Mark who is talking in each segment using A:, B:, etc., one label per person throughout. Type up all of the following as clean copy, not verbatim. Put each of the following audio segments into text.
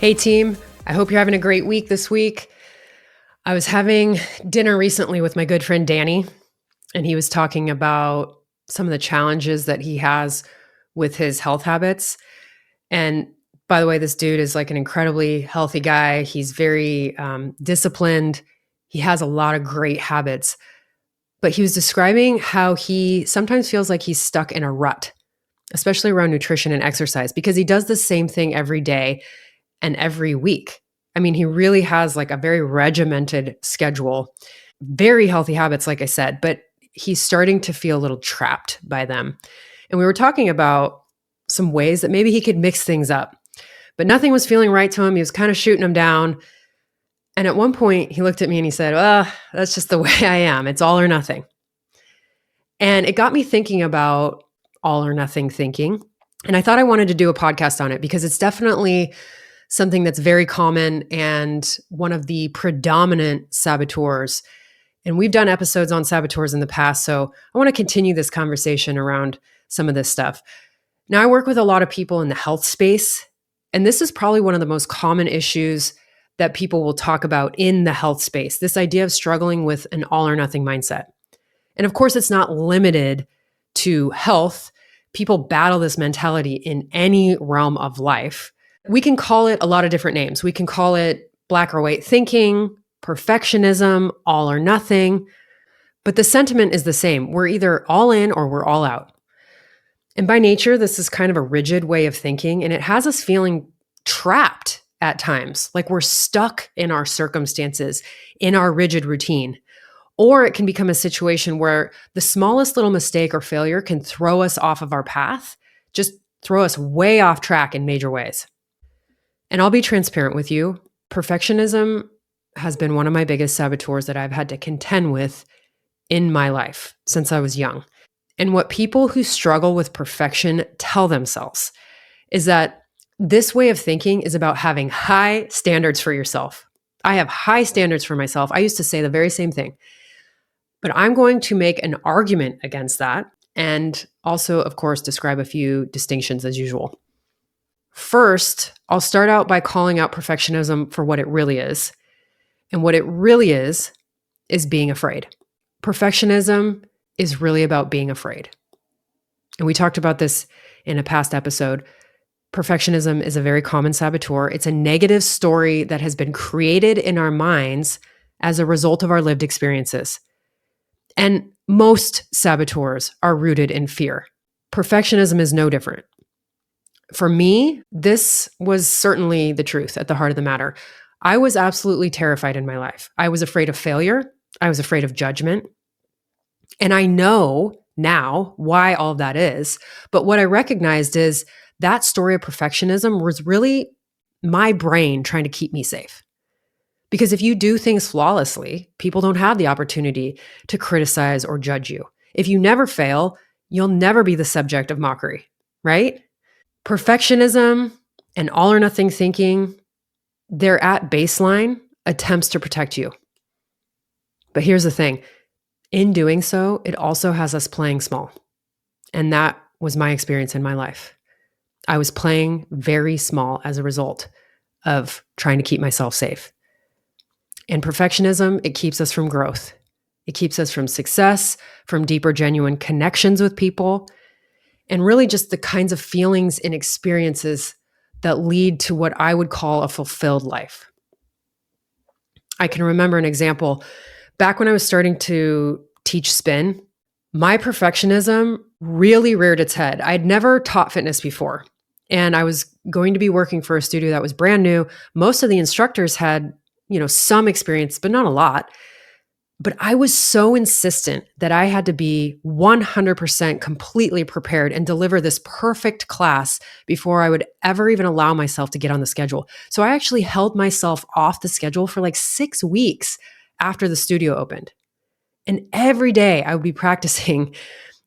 A: Hey team, I hope you're having a great week this week. I was having dinner recently with my good friend Danny, and he was talking about some of the challenges that he has with his health habits. And by the way, this dude is like an incredibly healthy guy. He's very disciplined. He has a lot of great habits. But he was describing how he sometimes feels like he's stuck in a rut, especially around nutrition and exercise, because he does the same thing every day and every week. I mean, he really has like a very regimented schedule, very healthy habits, like I said, but he's starting to feel a little trapped by them. And we were talking about some ways that maybe he could mix things up, but nothing was feeling right to him. He was kind of shooting him down. And at one point he looked at me and he said, "Well, that's just the way I am. It's all or nothing." And it got me thinking about all or nothing thinking. And I thought I wanted to do a podcast on it because it's definitely something that's very common and one of the predominant saboteurs. And we've done episodes on saboteurs in the past, so I want to continue this conversation around some of this stuff. Now, I work with a lot of people in the health space, and this is probably one of the most common issues that people will talk about in the health space, this idea of struggling with an all or nothing mindset. And of course, it's not limited to health. People battle this mentality in any realm of life. We can call it a lot of different names. We can call it black or white thinking, perfectionism, all or nothing, but the sentiment is the same. We're either all in or we're all out. And by nature, this is kind of a rigid way of thinking, and it has us feeling trapped at times, like we're stuck in our circumstances, in our rigid routine. Or it can become a situation where the smallest little mistake or failure can throw us off of our path, just throw us way off track in major ways. And I'll be transparent with you. Perfectionism has been one of my biggest saboteurs that I've had to contend with in my life since I was young. And what people who struggle with perfection tell themselves is that this way of thinking is about having high standards for yourself. I have high standards for myself. I used to say the very same thing. But I'm going to make an argument against that and also, of course, describe a few distinctions as usual. First, I'll start out by calling out perfectionism for what it really is. And what it really is being afraid. Perfectionism is really about being afraid. And we talked about this in a past episode. Perfectionism is a very common saboteur. It's a negative story that has been created in our minds as a result of our lived experiences. And most saboteurs are rooted in fear. Perfectionism is no different. For me, this was certainly the truth at the heart of the matter. I was absolutely terrified in my life. I was afraid of failure. I was afraid of judgment. And I know now why all of that is. But what I recognized is that story of perfectionism was really my brain trying to keep me safe. Because if you do things flawlessly, people don't have the opportunity to criticize or judge you. If you never fail, you'll never be the subject of mockery, right? Perfectionism and all or nothing thinking, they're at baseline attempts to protect you. But here's the thing. In doing so, it also has us playing small. And that was my experience in my life. I was playing very small as a result of trying to keep myself safe. And perfectionism, it keeps us from growth. It keeps us from success, from deeper, genuine connections with people, and really just the kinds of feelings and experiences that lead to what I would call a fulfilled life. I can remember an example. Back when I was starting to teach spin, my perfectionism really reared its head. I'd never taught fitness before, and I was going to be working for a studio that was brand new. Most of the instructors had, some experience, but not a lot. But I was so insistent that I had to be 100% completely prepared and deliver this perfect class before I would ever even allow myself to get on the schedule. So I actually held myself off the schedule for like 6 weeks after the studio opened. And every day I would be practicing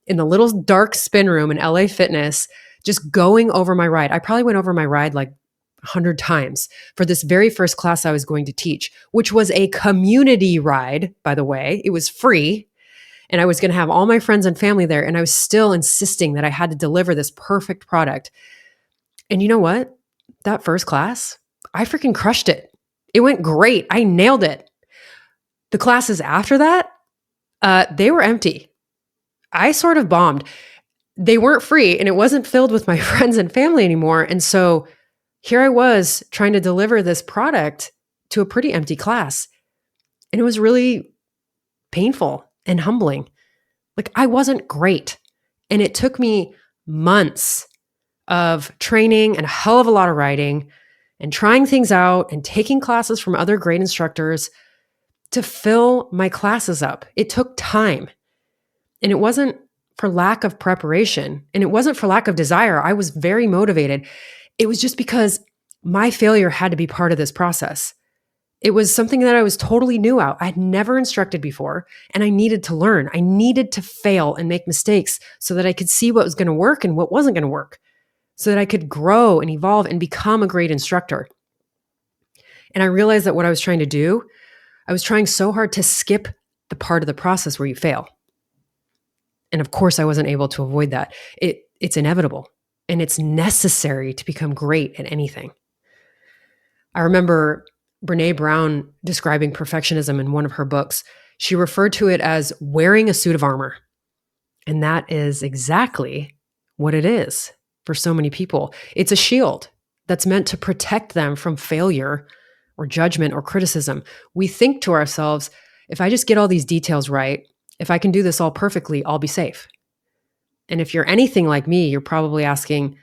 A: in the little dark spin room in LA Fitness, just going over my ride. I probably went over my ride like 100 times for this very first class I was going to teach, which was a community ride, by the way. It was free. And I was going to have all my friends and family there. And I was still insisting that I had to deliver this perfect product. And you know what? That first class, I freaking crushed it. It went great. I nailed it. The classes after that, they were empty. I sort of bombed. They weren't free and it wasn't filled with my friends and family anymore. And so here I was trying to deliver this product to a pretty empty class. And it was really painful and humbling. Like I wasn't great. And it took me months of training and a hell of a lot of writing and trying things out and taking classes from other great instructors to fill my classes up. It took time. And it wasn't for lack of preparation. And it wasn't for lack of desire. I was very motivated. It was just because my failure had to be part of this process. It was something that I was totally new at. I'd never instructed before, and I needed to learn. I needed to fail and make mistakes so that I could see what was going to work and what wasn't going to work, so that I could grow and evolve and become a great instructor. And I realized that what I was trying to do, I was trying so hard to skip the part of the process where you fail. And of course, I wasn't able to avoid that. It's inevitable, and it's necessary to become great at anything. I remember Brené Brown describing perfectionism in one of her books. She referred to it as wearing a suit of armor. And that is exactly what it is for so many people. It's a shield that's meant to protect them from failure or judgment or criticism. We think to ourselves, if I just get all these details right, if I can do this all perfectly, I'll be safe. And if you're anything like me, you're probably asking,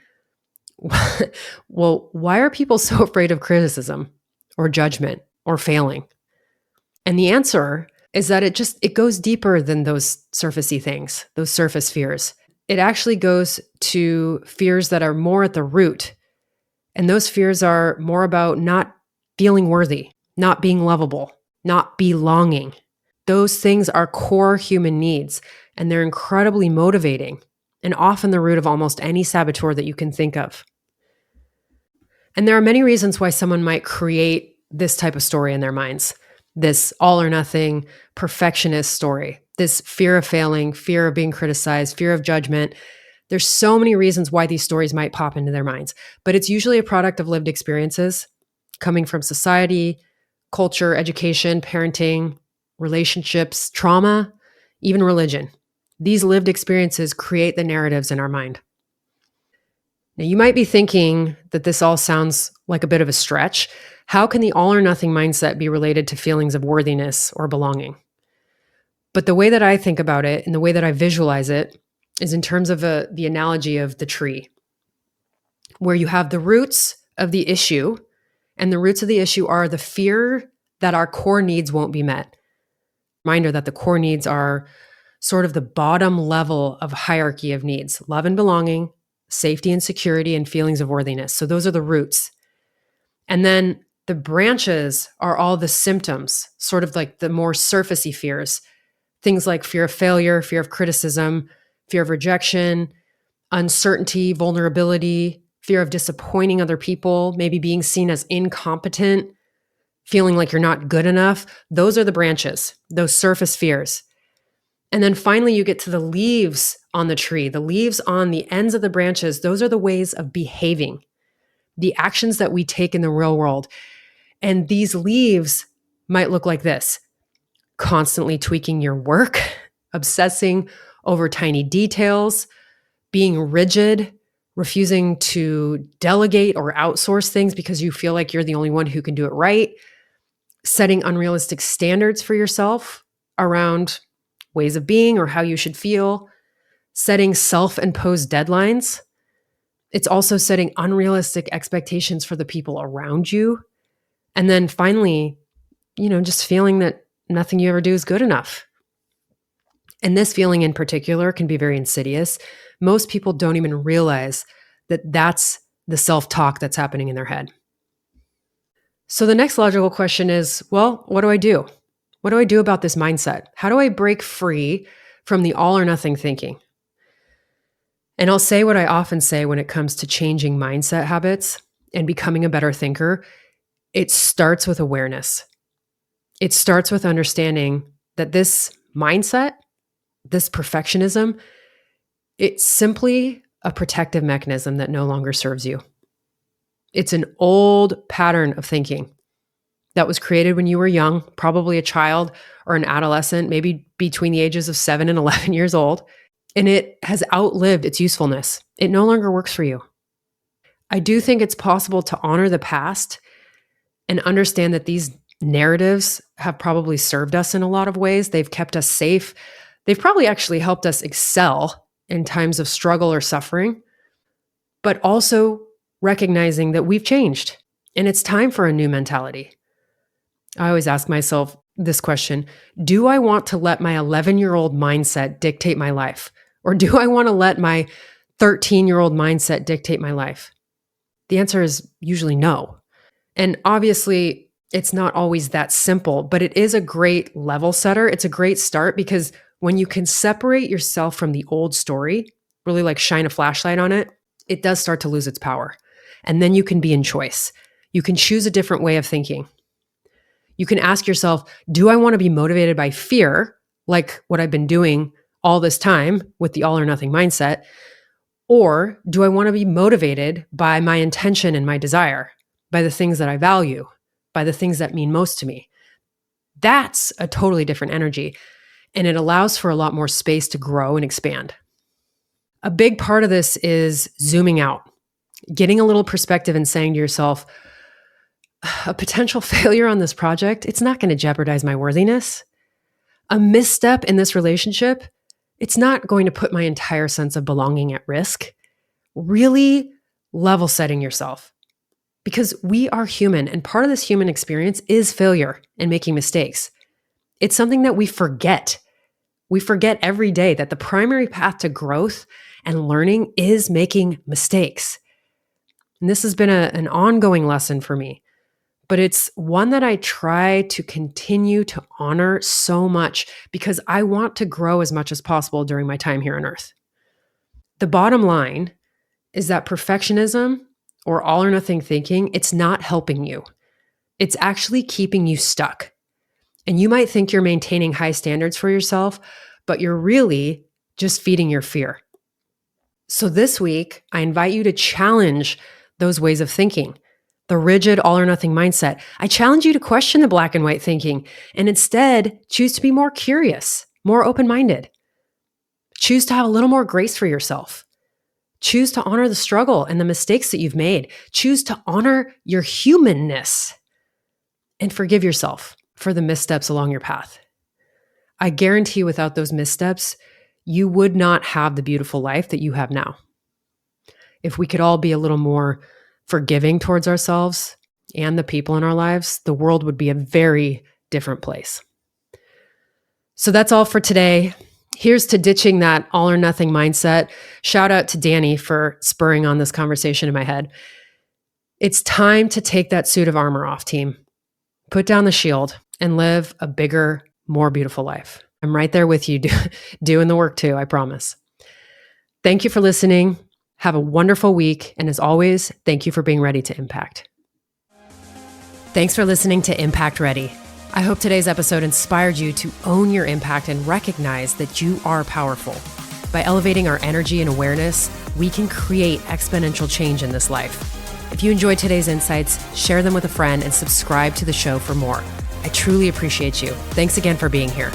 A: well, why are people so afraid of criticism or judgment or failing? And the answer is that it goes deeper than those surfacey things, those surface fears. It actually goes to fears that are more at the root. And those fears are more about not feeling worthy, not being lovable, not belonging. Those things are core human needs, and they're incredibly motivating and often the root of almost any saboteur that you can think of. And there are many reasons why someone might create this type of story in their minds, this all or nothing perfectionist story, this fear of failing, fear of being criticized, fear of judgment. There's so many reasons why these stories might pop into their minds, but it's usually a product of lived experiences coming from society, culture, education, parenting, relationships, trauma, even religion. These lived experiences create the narratives in our mind. Now, you might be thinking that this all sounds like a bit of a stretch. How can the all or nothing mindset be related to feelings of worthiness or belonging? But the way that I think about it and the way that I visualize it is in terms of the analogy of the tree, where you have the roots of the issue, and the roots of the issue are the fear that our core needs won't be met. Reminder that the core needs are sort of the bottom level of hierarchy of needs: love and belonging, safety and security, and feelings of worthiness. So those are the roots. And then the branches are all the symptoms, sort of like the more surfacey fears. Things like fear of failure, fear of criticism, fear of rejection, uncertainty, vulnerability, fear of disappointing other people, maybe being seen as incompetent, feeling like you're not good enough. Those are the branches, those surface fears. And then finally, you get to the leaves on the tree, the leaves on the ends of the branches. Those are the ways of behaving, the actions that we take in the real world. And these leaves might look like this: constantly tweaking your work, obsessing over tiny details, being rigid, refusing to delegate or outsource things because you feel like you're the only one who can do it right, setting unrealistic standards for yourself around ways of being or how you should feel, setting self-imposed deadlines. It's also setting unrealistic expectations for the people around you. And then finally, just feeling that nothing you ever do is good enough. And this feeling in particular can be very insidious. Most people don't even realize that that's the self-talk that's happening in their head. So the next logical question is, well, what do I do? What do I do about this mindset? How do I break free from the all or nothing thinking? And I'll say what I often say when it comes to changing mindset habits and becoming a better thinker. It starts with awareness. It starts with understanding that this mindset, this perfectionism, it's simply a protective mechanism that no longer serves you. It's an old pattern of thinking that was created when you were young, probably a child or an adolescent, maybe between the ages of 7 and 11 years old, and it has outlived its usefulness. It no longer works for you. I do think it's possible to honor the past and understand that these narratives have probably served us in a lot of ways. They've kept us safe. They've probably actually helped us excel in times of struggle or suffering, but also recognizing that we've changed and it's time for a new mentality. I always ask myself this question: do I want to let my 11-year-old mindset dictate my life? Or do I want to let my 13-year-old mindset dictate my life? The answer is usually no. And obviously, it's not always that simple, but it is a great level setter. It's a great start because when you can separate yourself from the old story, really like shine a flashlight on it, it does start to lose its power. And then you can be in choice. You can choose a different way of thinking. You can ask yourself, do I want to be motivated by fear, like what I've been doing all this time with the all or nothing mindset? Or do I want to be motivated by my intention and my desire, by the things that I value, by the things that mean most to me? That's a totally different energy, and it allows for a lot more space to grow and expand. A big part of this is zooming out, getting a little perspective and saying to yourself, a potential failure on this project, it's not going to jeopardize my worthiness. A misstep in this relationship, it's not going to put my entire sense of belonging at risk. Really level setting yourself, because we are human, and part of this human experience is failure and making mistakes. It's something that we forget. We forget every day that the primary path to growth and learning is making mistakes. And this has been an ongoing lesson for me, but it's one that I try to continue to honor so much because I want to grow as much as possible during my time here on Earth. The bottom line is that perfectionism or all or nothing thinking, it's not helping you. It's actually keeping you stuck. And you might think you're maintaining high standards for yourself, but you're really just feeding your fear. So this week, I invite you to challenge those ways of thinking, the rigid all or nothing mindset. I challenge you to question the black and white thinking and instead choose to be more curious, more open-minded. Choose to have a little more grace for yourself. Choose to honor the struggle and the mistakes that you've made. Choose to honor your humanness and forgive yourself for the missteps along your path. I guarantee without those missteps, you would not have the beautiful life that you have now. If we could all be a little more forgiving towards ourselves and the people in our lives, the world would be a very different place. So that's all for today. Here's to ditching that all or nothing mindset. Shout out to Danny for spurring on this conversation in my head. It's time to take that suit of armor off, team. Put down the shield and live a bigger, more beautiful life. I'm right there with you doing the work too, I promise. Thank you for listening. Have a wonderful week. And as always, thank you for being ready to impact. Thanks for listening to Impact Ready. I hope today's episode inspired you to own your impact and recognize that you are powerful. By elevating our energy and awareness, we can create exponential change in this life. If you enjoyed today's insights, share them with a friend and subscribe to the show for more. I truly appreciate you. Thanks again for being here.